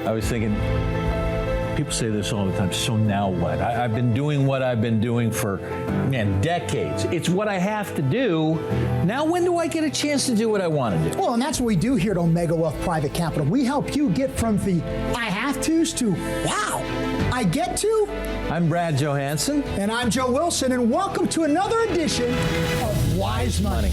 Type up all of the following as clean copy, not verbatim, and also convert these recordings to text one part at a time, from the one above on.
I was thinking, people say this all the time, so now what? I've been doing what I've been doing for, decades. It's what I have to do. Now when do I get a chance to do what I want to do? Well, and that's what we do here at Omega Wealth Private Capital. We help you get from the I have to's to, wow, I get to. I'm Brad Johansson. And I'm Joe Wilson, and welcome to another edition of Wise Money.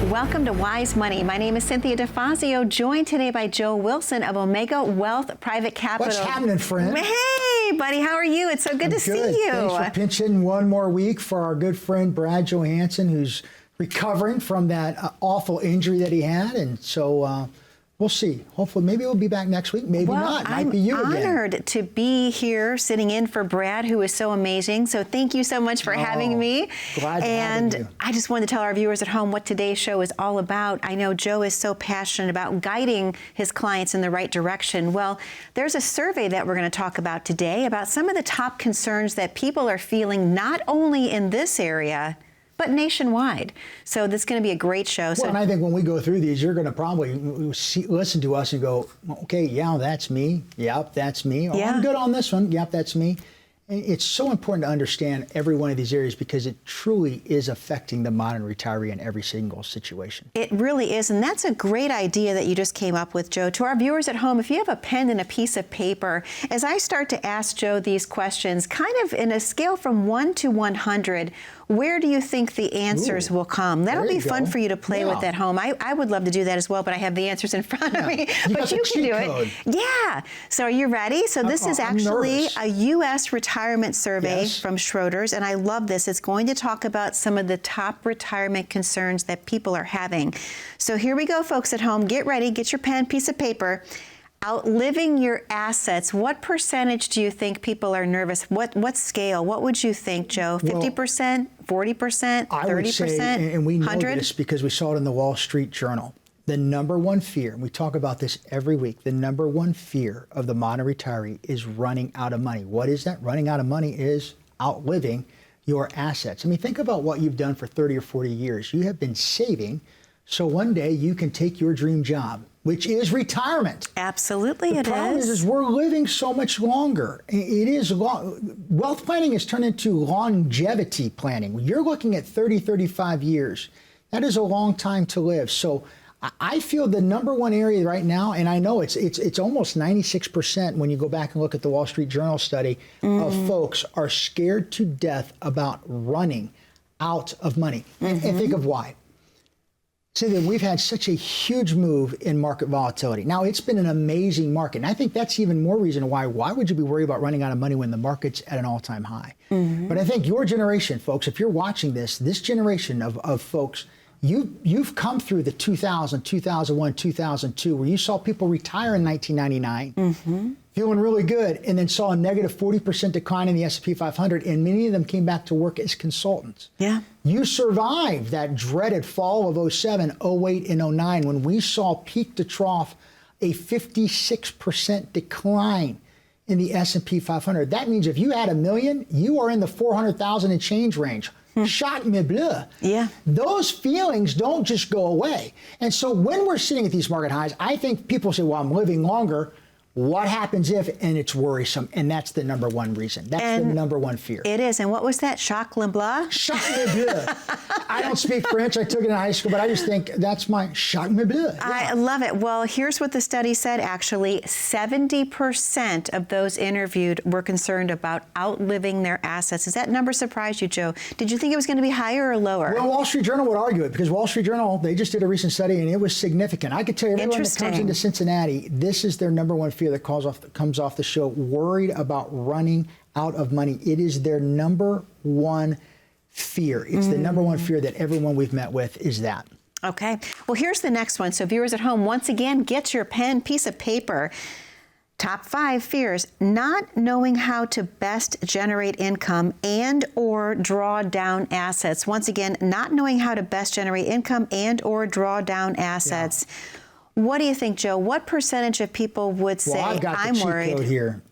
Welcome to Wise Money. My name is Cynthia DeFazio, joined today by Joe Wilson of Omega Wealth Private Capital. What's happening, friend? Hey, buddy, how are you? It's so good to see you. Thanks for pinching one more week for our good friend Brad Johansson, who's recovering from that awful injury that he had. And so we'll see. Hopefully, maybe we'll be back next week. Maybe not. Might be you again. I'm honored to be here sitting in for Brad, who is so amazing. So thank you so much for having me. Glad to have you. I just wanted to tell our viewers at home what today's show is all about. I know Joe is so passionate about guiding his clients in the right direction. Well, there's a survey that we're going to talk about today about some of the top concerns that people are feeling, not only in this area, but nationwide. So this is going to be a great show. Well, and I think when we go through these, you're going to probably listen to us and go, okay, yeah, that's me. Yep, that's me. Oh, I'm good on this one. Yep, that's me. And it's so important to understand every one of these areas because it truly is affecting the modern retiree in every single situation. It really is, and that's a great idea that you just came up with, Joe. To our viewers at home, if you have a pen and a piece of paper, as I start to ask Joe these questions, kind of in a scale from 1 to 100, where do you think the answers will come? That'll be fun for you to play with at home. I would love to do that as well, but I have the answers in front of me. But you can do it. Yeah. So are you ready? So this is actually a U.S. retirement survey from Schroders, and I love this. It's going to talk about some of the top retirement concerns that people are having. So here we go, folks at home. Get ready. Get your pen, piece of paper. Outliving your assets. What percentage do you think people are nervous? What scale? What would you think, Joe? 50%, 40%, 30%, I would say, and we know 100? this because we saw it in the Wall Street Journal, the number one fear, and we talk about this every week, the number one fear of the modern retiree is running out of money. What is that? Running out of money is outliving your assets. I mean, think about what you've done for 30 or 40 years. You have been saving, so one day you can take your dream job, which is retirement. Absolutely, it is. The problem is we're living so much longer. It is wealth planning has turned into longevity planning. You're looking at 30, 35 years. That is a long time to live. So I feel the number one area right now, and I know it's almost 96% when you go back and look at the Wall Street Journal study of folks are scared to death about running out of money. And think of why. So then we've had such a huge move in market volatility. Now, it's been an amazing market. And I think that's even more reason why would you be worried about running out of money when the market's at an all-time high? But I think your generation, folks, if you're watching this generation of folks, you've come through the 2000, 2001, 2002, where you saw people retire in 1999, feeling really good, and then saw a negative 40% decline in the S&P 500, and many of them came back to work as consultants. Yeah. You survived that dreaded fall of 07, 08, and 09 when we saw peak to trough a 56% decline in the S&P 500. That means if you had $1 million, you are in the 400,000 and change range. Choc me bleu. Yeah. Those feelings don't just go away. And so when we're sitting at these market highs, I think people say, well, I'm living longer. What happens if? And it's worrisome. And that's the number one reason. That's the number one fear. It is. And what was that? Choc le blanc? Choc me bleu. I don't speak French. I took it in high school, but I just think that's my choc me bleu. Yeah. I love it. Well, here's what the study said, actually. 70% of those interviewed were concerned about outliving their assets. Does that number surprise you, Joe? Did you think it was going to be higher or lower? Well, Wall Street Journal would argue it because Wall Street Journal, they just did a recent study and it was significant. I could tell you everyone that comes into Cincinnati, this is their number one fear that comes off the show, worried about running out of money. It is their number one fear. It's the number one fear that everyone we've met with is that. Okay. Well, here's the next one. So viewers at home, once again, get your pen, piece of paper. Top 5 fears: not knowing how to best generate income and or draw down assets. Once again, not knowing how to best generate income and or draw down assets. Yeah. What do you think, Joe? What percentage of people would say, I've got I'm the cheat worried? code here.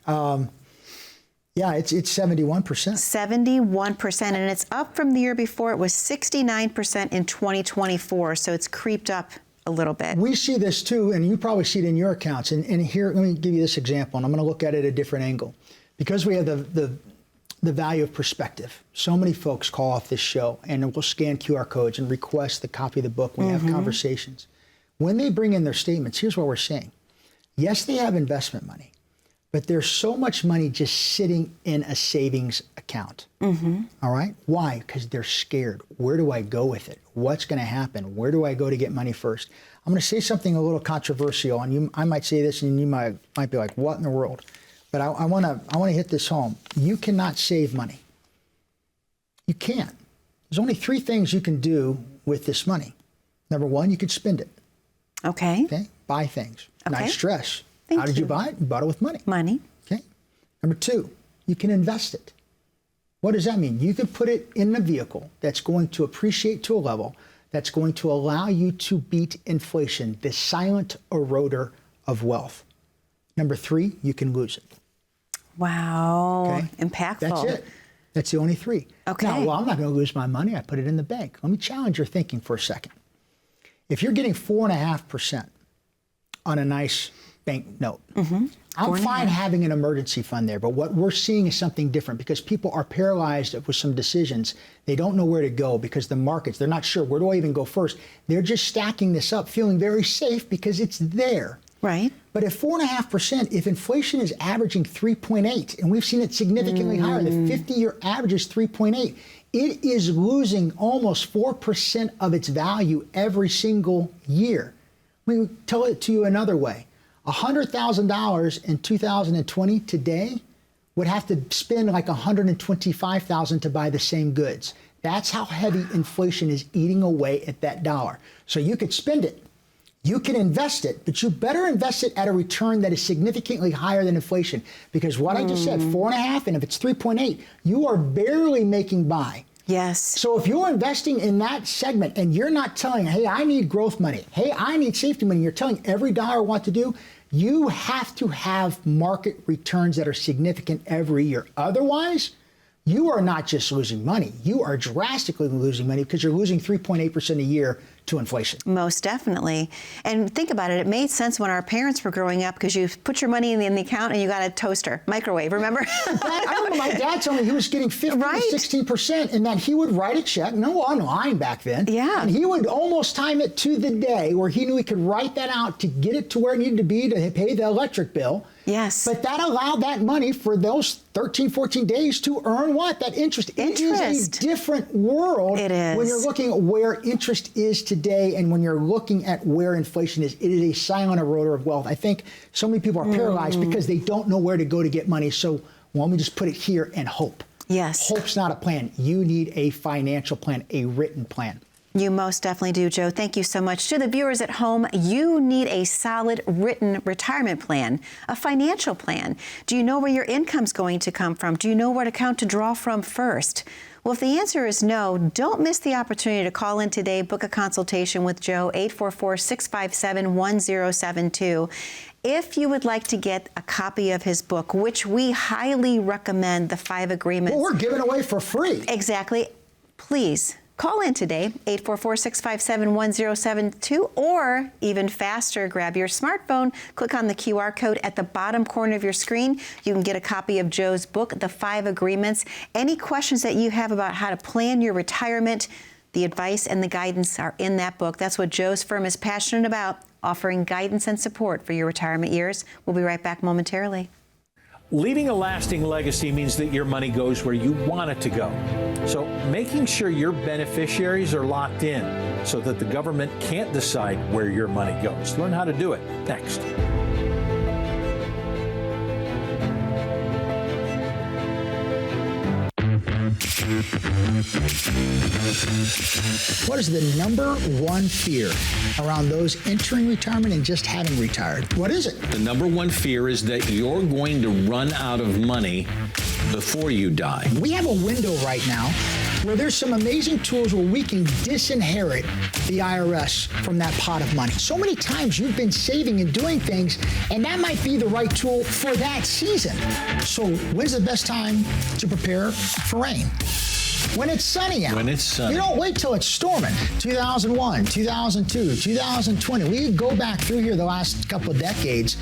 Yeah, it's 71%. 71%, and it's up from the year before. It was 69% in 2024, so it's creeped up a little bit. We see this too, and you probably see it in your accounts. And here, let me give you this example, and I'm going to look at it at a different angle. Because we have the value of perspective, so many folks call off this show and will scan QR codes and request the copy of the book. We have conversations. When they bring in their statements, here's what we're saying. Yes, they have investment money, but there's so much money just sitting in a savings account. All right? Why? Because they're scared. Where do I go with it? What's going to happen? Where do I go to get money first? I'm going to say something a little controversial, and I might say this, and you might be like, "What in the world?" But I want to hit this home. You cannot save money. You can't. There's only 3 things you can do with this money. Number 1, you could spend it. Okay. Okay. Buy things. Okay. Nice dress. Thank How did you you. buy it? You bought it with money. Money. Okay. Number 2, you can invest it. What does that mean? You can put it in a vehicle that's going to appreciate to a level that's going to allow you to beat inflation, the silent eroder of wealth. Number 3, you can lose it. Wow. Okay. Impactful. That's it. That's the only 3. Okay. Now, well, I'm not going to lose my money. I put it in the bank. Let me challenge your thinking for a second. If you're getting 4.5% on a nice bank note, I'm fine having an emergency fund there, but what we're seeing is something different because people are paralyzed with some decisions. They don't know where to go because the markets, they're not sure, where do I even go first? They're just stacking this up, feeling very safe because it's there. Right. But at 4.5%, if inflation is averaging 3.8, and we've seen it significantly higher, the 50-year average is 3.8, it is losing almost 4% of its value every single year. Let me tell it to you another way. $100,000 in 2020 today would have to spend like $125,000 to buy the same goods. That's how heavy inflation is eating away at that dollar. So you could spend it, you can invest it, but you better invest it at a return that is significantly higher than inflation. Because what I just said, 4.5, and if it's 3.8, you are barely making by. Yes. So if you're investing in that segment and you're not telling, hey, I need growth money, hey, I need safety money, you're telling every dollar what to do, you have to have market returns that are significant every year. Otherwise, you are not just losing money, you are drastically losing money because you're losing 3.8% a year to inflation. Most definitely. And think about it. It made sense when our parents were growing up because you put your money in the account and you got a toaster, microwave, remember? I remember my dad telling me he was getting 15 Right. to 16%, and that he would write a check, no online back then. Yeah. And he would almost time it to the day where he knew he could write that out to get it to where it needed to be to pay the electric bill. Yes. But that allowed that money for those 13, 14 days to earn what? That interest. It is a different world. It is. When you're looking at where interest is today and when you're looking at where inflation is, it is a silent eroder of wealth. I think so many people are paralyzed because they don't know where to go to get money. So let me just put it here and hope. Yes. Hope's not a plan. You need a financial plan, a written plan. You most definitely do, Joe. Thank you so much. To the viewers at home, you need a solid written retirement plan, a financial plan. Do you know where your income's going to come from? Do you know what account to draw from first? Well, if the answer is no, don't miss the opportunity to call in today, book a consultation with Joe, 844-657-1072. If you would like to get a copy of his book, which we highly recommend, The 5 Agreements. Well, we're giving away for free. Exactly. Please call in today, 844-657-1072, or even faster, grab your smartphone, click on the QR code at the bottom corner of your screen. You can get a copy of Joe's book, The 5 Agreements. Any questions that you have about how to plan your retirement, the advice and the guidance are in that book. That's what Joe's firm is passionate about, offering guidance and support for your retirement years. We'll be right back momentarily. Leaving a lasting legacy means that your money goes where you want it to go. So making sure your beneficiaries are locked in so that the government can't decide where your money goes. Learn how to do it next. What is the number one fear around those entering retirement and just having retired? What is it? The number one fear is that you're going to run out of money before you die. We have a window right now where there's some amazing tools where we can disinherit the IRS from that pot of money. So many times you've been saving and doing things, and that might be the right tool for that season. So when's the best time to prepare for rain? When it's sunny out. When it's sunny. You don't wait till it's storming. 2001, 2002, 2020. We could go back through here the last couple of decades.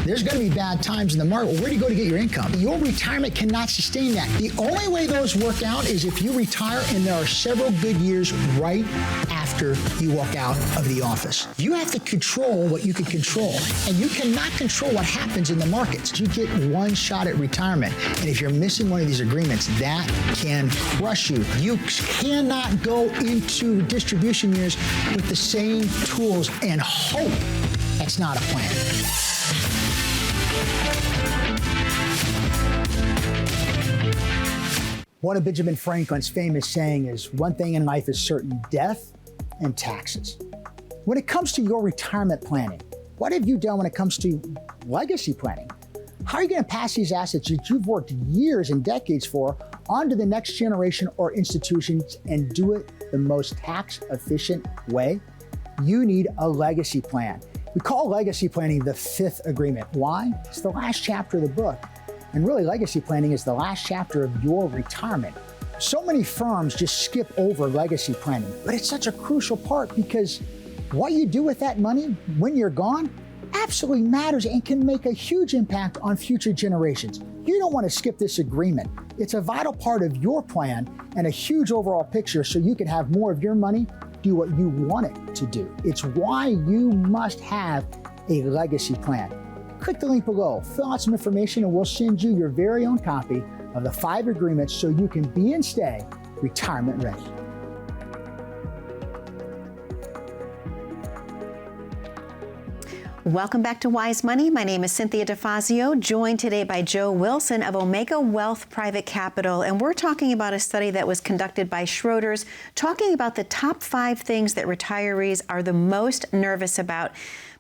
There's going to be bad times in the market. Well, where do you go to get your income? Your retirement cannot sustain that. The only way those work out is if you retire and there are several good years right after you walk out of the office. You have to control what you can control, and you cannot control what happens in the markets. You get one shot at retirement, and if you're missing one of these agreements, that can crush you. You cannot go into distribution years with the same tools and hope. That's not a plan. One of Benjamin Franklin's famous saying is, one thing in life is certain: death and taxes. When it comes to your retirement planning, what have you done when it comes to legacy planning? How are you going to pass these assets that you've worked years and decades for onto the next generation or institutions and do it the most tax efficient way? You need a legacy plan. We call legacy planning the fifth agreement. Why? It's the last chapter of the book. And really, legacy planning is the last chapter of your retirement. So many firms just skip over legacy planning, but it's such a crucial part because what you do with that money when you're gone absolutely matters and can make a huge impact on future generations. You don't want to skip this agreement. It's a vital part of your plan and a huge overall picture so you can have more of your money do what you want it to do. It's why you must have a legacy plan. Click the link below, fill out some information, and we'll send you your very own copy of the 5 agreements so you can be and stay retirement ready. Welcome back to Wise Money. My name is Cynthia DeFazio, joined today by Joe Wilson of Omega Wealth Private Capital. And we're talking about a study that was conducted by Schroders, talking about the top 5 things that retirees are the most nervous about.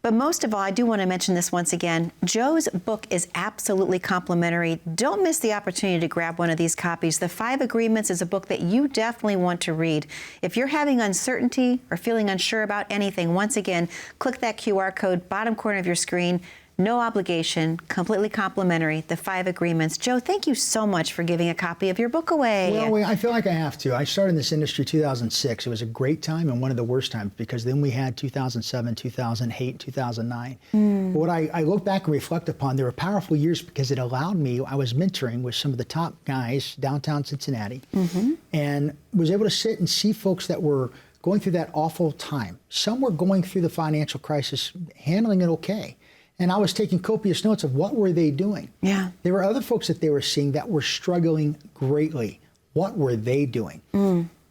But most of all, I do want to mention this once again. Joe's book is absolutely complimentary. Don't miss the opportunity to grab one of these copies. The 5 Agreements is a book that you definitely want to read. If you're having uncertainty or feeling unsure about anything, once again, click that QR code, bottom corner of your screen. No obligation, completely complimentary, the 5 Agreements. Joe, thank you so much for giving a copy of your book away. Well, I feel like I have to. I started in this industry 2006. It was a great time and one of the worst times because then we had 2007, 2008, 2009. But what I look back and reflect upon, they were powerful years because it allowed me, I was mentoring with some of the top guys downtown Cincinnati and was able to sit and see folks that were going through that awful time. Some were going through the financial crisis, handling it okay. And I was taking copious notes of what were they doing. Yeah. There were other folks that they were seeing that were struggling greatly. What were they doing?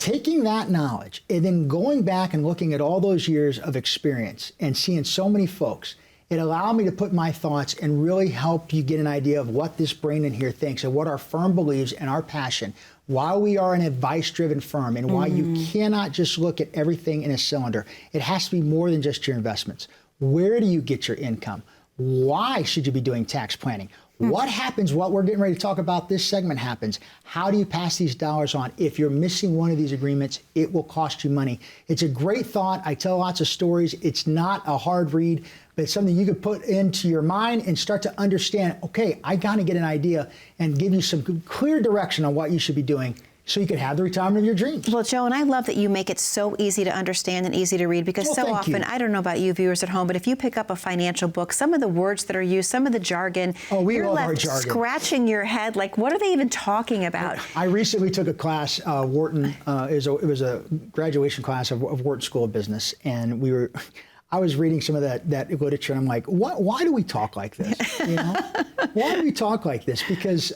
Taking that knowledge and then going back and looking at all those years of experience and seeing so many folks, it allowed me to put my thoughts and really help you get an idea of what this brain in here thinks and what our firm believes and our passion, why we are an advice-driven firm and why you cannot just look at everything in a cylinder. It has to be more than just your investments. Where do you get your income? Why should you be doing tax planning? What happens, what we're getting ready to talk about this segment happens. How do you pass these dollars on? If you're missing one of these agreements, it will cost you money. It's a great thought. I tell lots of stories. It's not a hard read, but it's something you could put into your mind and start to understand, okay, I got to get an idea and give you some clear direction on what you should be doing so you can have the retirement of your dreams. Well, Joe, and I love that you make it so easy to understand and easy to read because so often, I don't know about you viewers at home, but if you pick up a financial book, some of the words that are used, some of the jargon, you're left scratching your head like, what are they even talking about? I recently took a class, Wharton, it was a graduation class of Wharton School of Business, and I was reading some of that literature, and I'm like, why do we talk like this? You know? Why do we talk like this? Because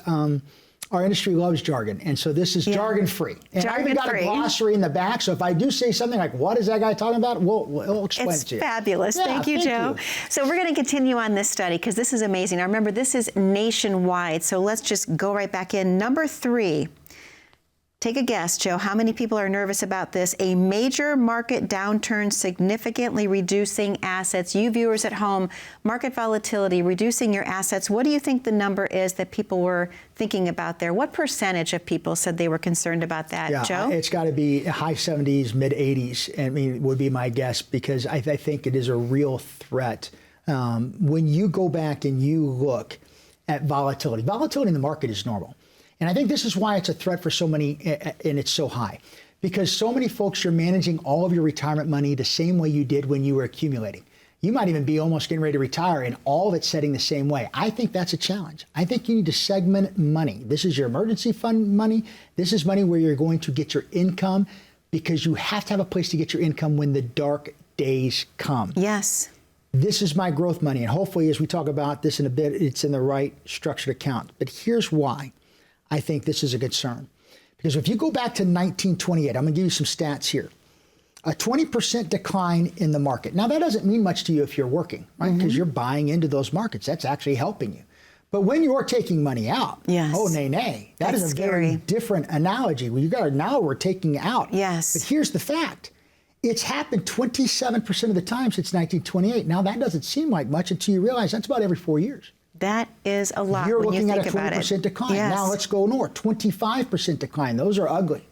our industry loves jargon, and so this is jargon-free. And I even got a glossary in the back, so if I do say something like, what is that guy talking about? We'll explain it to you. It's fabulous. Thank you, Joe. So we're going to continue on this study because this is amazing. Now, remember, this is nationwide, so let's just go right back in. Number 3, Take a guess, Joe. How many people are nervous about this? A major market downturn significantly reducing assets. You viewers at home, market volatility, reducing your assets. What do you think the number is that people were thinking about there? What percentage of people said they were concerned about that, Yeah, Joe? it's got to be high 70s, mid 80s. I mean, would be my guess, because I think it is a real threat. When you go back and you look at volatility in the market is normal. And I think this is why it's a threat for so many, and it's so high. Because so many folks are managing all of your retirement money the same way you did when you were accumulating. You might even be almost getting ready to retire and all of it's setting the same way. I think that's a challenge. I think you need to segment money. This is your emergency fund money. This is money where you're going to get your income, because you have to have a place to get your income when the dark days come. Yes. This is my growth money. And hopefully, as we talk about this in a bit, it's in the right structured account. But here's why I think this is a concern. Because if you go back to 1928, I'm going to give you some stats here. A 20% decline in the market. Now, that doesn't mean much to you if you're working, right? Because you're buying into those markets. That's actually helping you. But when you're taking money out, yes. oh, nay. That That's is a scary. very different analogy. Well, now we're taking out. Yes. But here's the fact. It's happened 27% of the time since 1928. Now, that doesn't seem like much until you realize that's about every 4 years. That is a lot. You're when looking you at think a about 20% it. decline. Yes. Now let's go north. 25% decline. Those are ugly.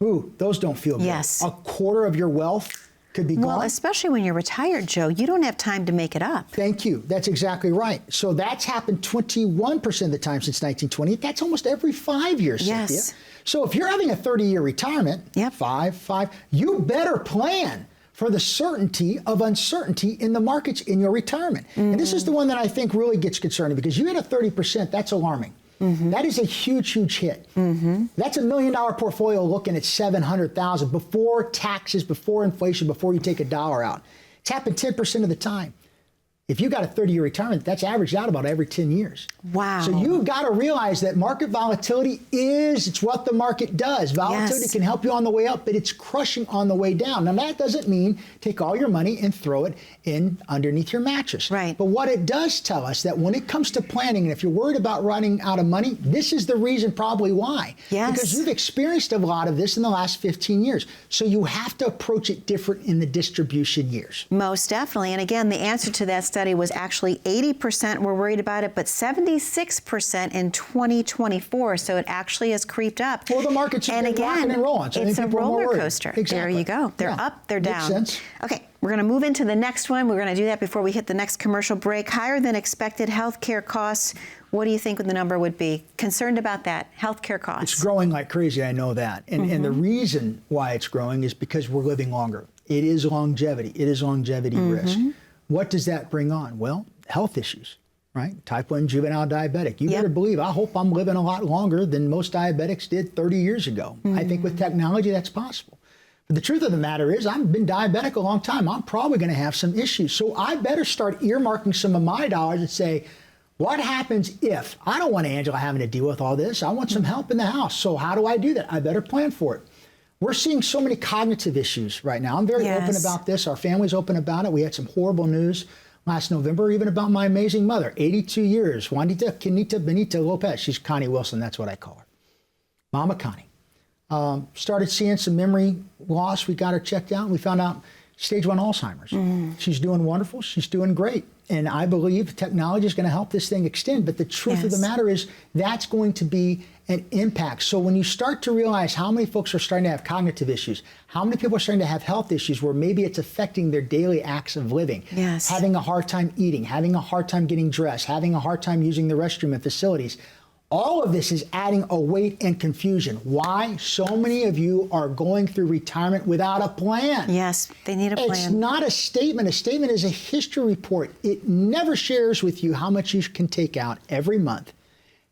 Ooh, those don't feel good. Yes. A quarter of your wealth could be Well, gone. especially when you're retired, Joe, you don't have time to make it up. Thank you. That's exactly right. So that's happened 21% of the time since 1920. That's almost every 5 years, Yes. Cynthia. So if you're having a 30-year retirement, Yep. five, you better plan for the certainty of uncertainty in the markets in your retirement. And this is the one that I think really gets concerning, because you hit a 30%, that's alarming. That is a huge, huge hit. That's $1 million portfolio looking at $700,000 before taxes, before inflation, before you take a dollar out. It's happened 10% of the time. If you got a 30-year retirement, that's averaged out about every 10 years. Wow. So you've got to realize that market volatility it's what the market does. Volatility Yes. can help you on the way up, but it's crushing on the way down. Now, that doesn't mean take all your money and throw it in underneath your mattress. Right. But what it does tell us that when it comes to planning, and if you're worried about running out of money, this is the reason probably why. Yes. Because you've experienced a lot of this in the last 15 years. So you have to approach it different in the distribution years. Most definitely. And again, the answer to that study was actually 80% were worried about it, but 76% in 2024. So it actually has creeped up. Well, the markets have and been again, rocking and rolling, so I it's think a people are more roller worried. coaster. There Exactly. you go. They're Yeah. up, they're Makes down. sense. Okay, we're going to move into the next one. We're going to do that before we hit the next commercial break. Higher than expected healthcare costs. What do you think the number would be? Concerned about that, healthcare costs. It's growing like crazy, I know that. And the reason why it's growing is because we're living longer. It is longevity. It is longevity risk. What does that bring on? Well, health issues, right? Type 1 juvenile diabetic. You Yep. better believe, I hope I'm living a lot longer than most diabetics did 30 years ago. I think with technology, that's possible. But the truth of the matter is, I've been diabetic a long time. I'm probably going to have some issues. So I better start earmarking some of my dollars and say, what happens if I don't want Angela having to deal with all this? I want some help in the house. So how do I do that? I better plan for it. We're seeing so many cognitive issues right now. I'm very open Yes. about this. Our family's open about it. We had some horrible news last November, even about my amazing mother, 82 years, Juanita Quinita Benita Lopez. She's Connie Wilson. That's what I call her. Mama Connie. Started seeing some memory loss. We got her checked out. And we found out stage 1 Alzheimer's. She's doing wonderful. She's doing great. And I believe technology is going to help this thing extend. But the truth of the Yes. matter is that's going to be an impact. So when you start to realize how many folks are starting to have cognitive issues, how many people are starting to have health issues where maybe it's affecting their daily acts of living, Yes. having a hard time eating, having a hard time getting dressed, having a hard time using the restroom and facilities, all of this is adding a weight and confusion. Why so many of you are going through retirement without a plan? Yes, they need a plan. It's not a statement. A statement is a history report. It never shares with you how much you can take out every month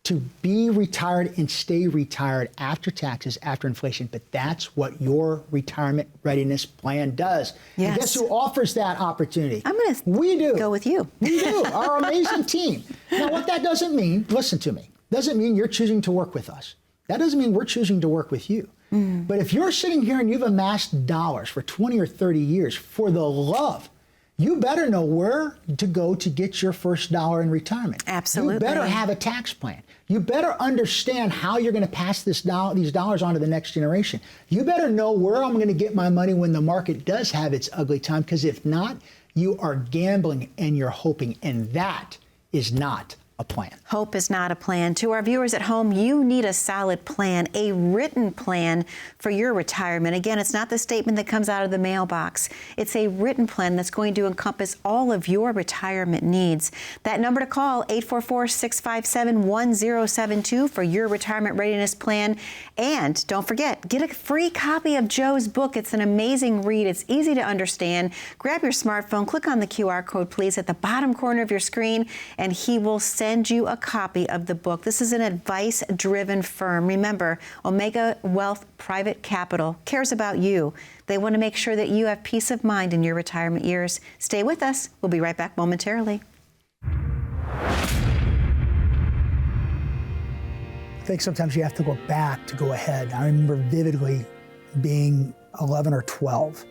to be retired and stay retired after taxes, after inflation. But that's what your retirement readiness plan does. Yes. And guess who offers that opportunity? I'm going We do. to go with you. We do. Our amazing team. Now, what that doesn't mean, listen to me, doesn't mean you're choosing to work with us. That doesn't mean we're choosing to work with you. But if you're sitting here and you've amassed dollars for 20 or 30 years, for the love, you better know where to go to get your first dollar in retirement. Absolutely. You better have a tax plan. You better understand how you're going to pass these dollars on to the next generation. You better know where I'm going to get my money when the market does have its ugly time, because if not, you are gambling and you're hoping, and that is not a plan. Hope is not a plan. To our viewers at home, you need a solid plan, a written plan for your retirement. Again, it's not the statement that comes out of the mailbox. It's a written plan that's going to encompass all of your retirement needs. That number to call, 844-657-1072 for your retirement readiness plan. And don't forget, get a free copy of Joe's book. It's an amazing read. It's easy to understand. Grab your smartphone, click on the QR code, please, at the bottom corner of your screen, and he will send you a copy of the book. This is an advice-driven firm. Remember, Omega Wealth Private Capital cares about you. They want to make sure that you have peace of mind in your retirement years. Stay with us. We'll be right back momentarily. I think sometimes you have to go back to go ahead. I remember vividly being 11 or 12,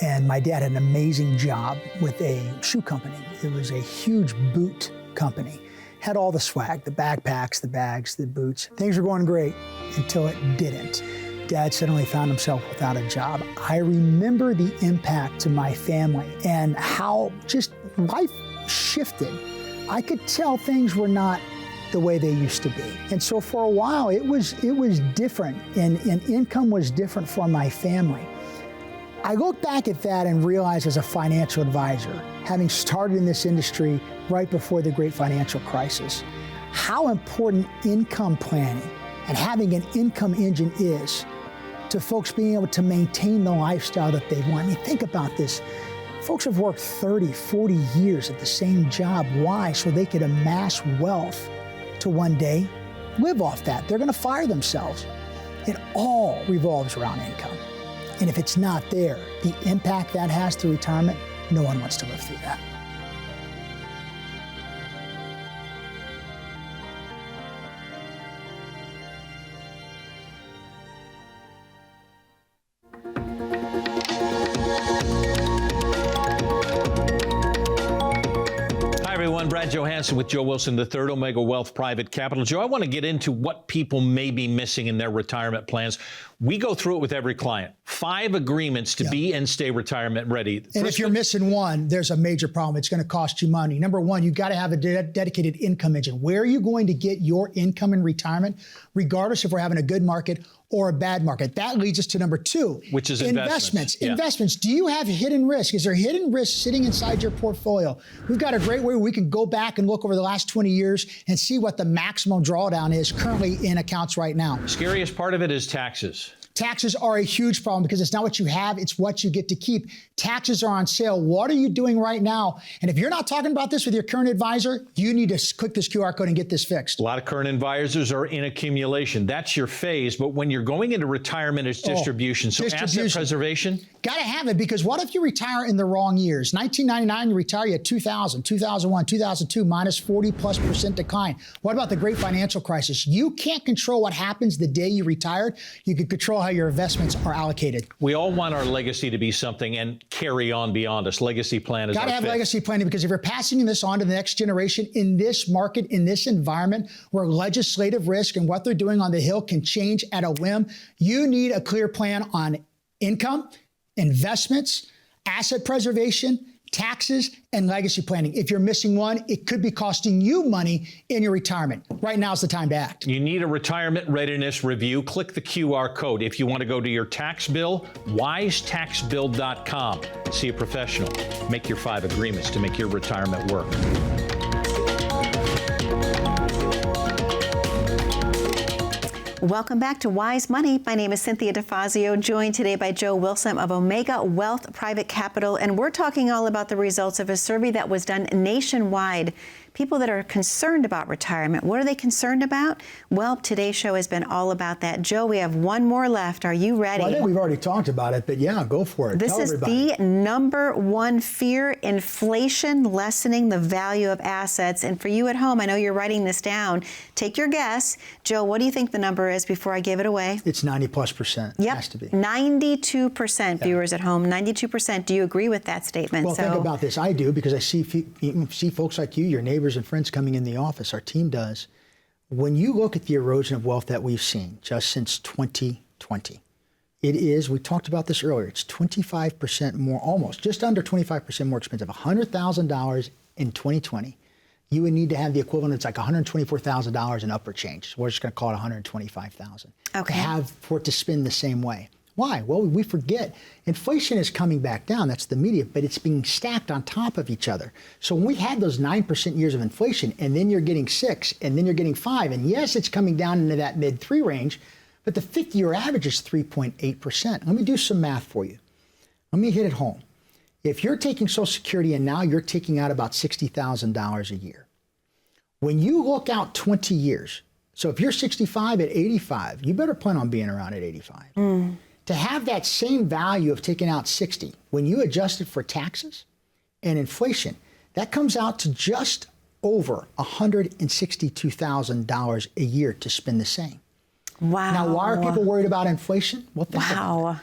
and my dad had an amazing job with a shoe company. It was a huge boot company. Had all the swag, the backpacks, the bags, the boots. Things were going great until it didn't. Dad suddenly found himself without a job. I remember the impact to my family and how just life shifted. I could tell things were not the way they used to be. And so for a while, it was different, and income was different for my family. I look back at that and realize, as a financial advisor, having started in this industry right before the great financial crisis, how important income planning and having an income engine is to folks being able to maintain the lifestyle that they want. I mean, think about this. Folks have worked 30, 40 years at the same job. Why? So they could amass wealth to one day live off that. They're going to fire themselves. It all revolves around income. And if it's not there, the impact that has to retirement, no one wants to live through that. Brad Johansen with Joe Wilson III, Omega Wealth Private Capital. Joe, I want to get into what people may be missing in their retirement plans. We go through it with every client. 5 agreements to be and stay retirement ready. And if you're missing one, there's a major problem. It's going to cost you money. Number one, you've got to have a dedicated income engine. Where are you going to get your income in retirement, regardless if we're having a good market or a bad market? That leads us to number 2, which is investments. Investments. Do you have hidden risk? Is there hidden risk sitting inside your portfolio? We've got a great way where we can go back and look over the last 20 years and see what the maximum drawdown is currently in accounts right now. Scariest part of it is taxes. Taxes are a huge problem because it's not what you have, it's what you get to keep. Taxes are on sale. What are you doing right now? And if you're not talking about this with your current advisor, you need to click this QR code and get this fixed. A lot of current advisors are in accumulation. That's your phase. But when you're going into retirement, it's distribution. So asset preservation? Got to have it, because what if you retire in the wrong years? 1999, you retire, you had 2000, 2001, 2002, minus 40+% decline. What about the great financial crisis? You can't control what happens the day you retired. You can control how your investments are allocated. We all want our legacy to be something and carry on beyond us. Legacy plan is got to have legacy planning, because if you're passing this on to the next generation in this market, in this environment where legislative risk and what they're doing on the Hill can change at a whim, you need a clear plan on income, investments, asset preservation, taxes, and legacy planning. If you're missing one, it could be costing you money in your retirement. Right now is the time to act. You need a retirement readiness review. Click the QR code. If you want to go to your tax bill, wisetaxbill.com. See a professional. Make your 5 agreements to make your retirement work. Welcome back to Wise Money. My name is Cynthia DeFazio, joined today by Joe Wilson of Omega Wealth Private Capital, and we're talking all about the results of a survey that was done nationwide. people that are concerned about retirement. What are they concerned about? Well, today's show has been all about that. Joe, we have one more left. Are you ready? Well, I think we've already talked about it, but yeah, go for it. This Tell is everybody. the number one fear: inflation lessening the value of assets. And for you at home, I know you're writing this down. Take your guess. Joe, what do you think the number is before I give it away? It's 90+%. Yep, Has to be. 92%, viewers at home, 92%. Do you agree with that statement? Well, think about this. I do, because I see folks like you, your neighbors and friends coming in the office. Our team does. When you look at the erosion of wealth that we've seen just since 2020, it is, we talked about this earlier, it's 25% more, almost, just under 25% more expensive. $100,000 in 2020. You would need to have the equivalent, it's like $124,000 in upper change. So we're just going to call it $125,000. Okay. For it to spin the same way. Why? Well, we forget inflation is coming back down. That's the media, but it's being stacked on top of each other. So when we had those 9% years of inflation, and then you're getting 6, and then you're getting 5, and yes, it's coming down into that mid-3 range, but the 50-year average is 3.8%. Let me do some math for you. Let me hit it home. If you're taking Social Security and now you're taking out about $60,000 a year, when you look out 20 years, so if you're 65 at 85, you better plan on being around at 85. To have that same value of taking out 60, when you adjust it for taxes and inflation, that comes out to just over $162,000 a year to spend the same. Wow. Now, why are people worried about inflation? Well, think about it.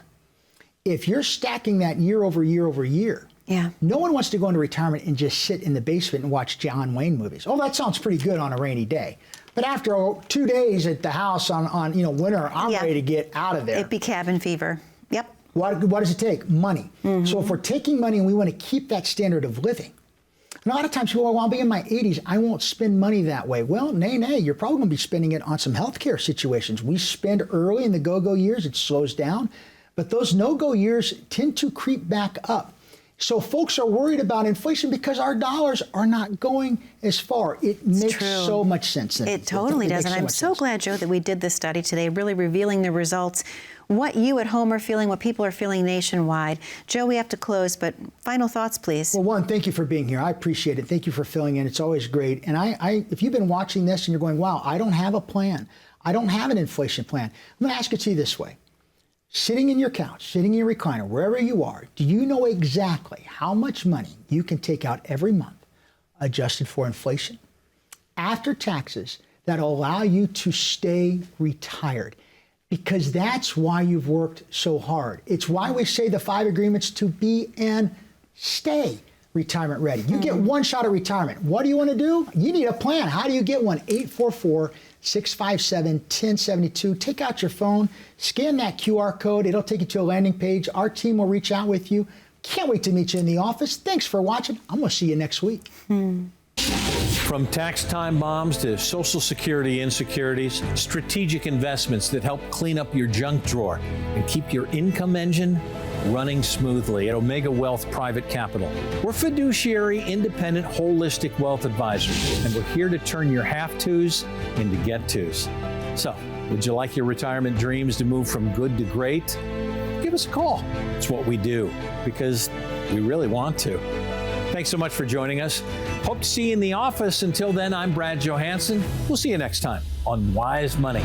If you're stacking that year over year over year, yeah, no one wants to go into retirement and just sit in the basement and watch John Wayne movies. Oh, that sounds pretty good on a rainy day. But after 2 days at the house on winter, I'm ready to get out of there. It'd be cabin fever. Yep. What does it take? Money. So if we're taking money and we want to keep that standard of living, and a lot of times people, well, I'll be in my 80s, I won't spend money that way. Well, nay, you're probably going to be spending it on some healthcare situations. We spend early in the go-go years, it slows down, but those no-go years tend to creep back up. So folks are worried about inflation because our dollars are not going as far. It makes so much sense. It totally does. And I'm so glad, Joe, that we did this study today, really revealing the results, what you at home are feeling, what people are feeling nationwide. Joe, we have to close, but final thoughts, please. Well, one, thank you for being here. I appreciate it. Thank you for filling in. It's always great. And if you've been watching this and you're going, wow, I don't have a plan. I don't have an inflation plan. I'm going to ask it to you this way. Sitting in your couch, sitting in your recliner, wherever you are, do you know exactly how much money you can take out every month, adjusted for inflation, after taxes, that'll allow you to stay retired? Because that's why you've worked so hard. It's why we say the 5 agreements to be and stay retirement ready. You get one shot at retirement. What do you want to do? You need a plan. How do you get one? 844-657-1072. Take out your phone, scan that QR code. It'll take you to a landing page. Our team will reach out with you. Can't wait to meet you in the office. Thanks for watching. I'm going to see you next week. From tax time bombs to Social Security insecurities, strategic investments that help clean up your junk drawer and keep your income engine running smoothly at Omega Wealth Private Capital. We're fiduciary, independent, holistic wealth advisors, and we're here to turn your have-tos into get-tos. So, would you like your retirement dreams to move from good to great? Give us a call. It's what we do because we really want to. Thanks so much for joining us. Hope to see you in the office. Until then, I'm Brad Johansson. We'll see you next time on Wise Money.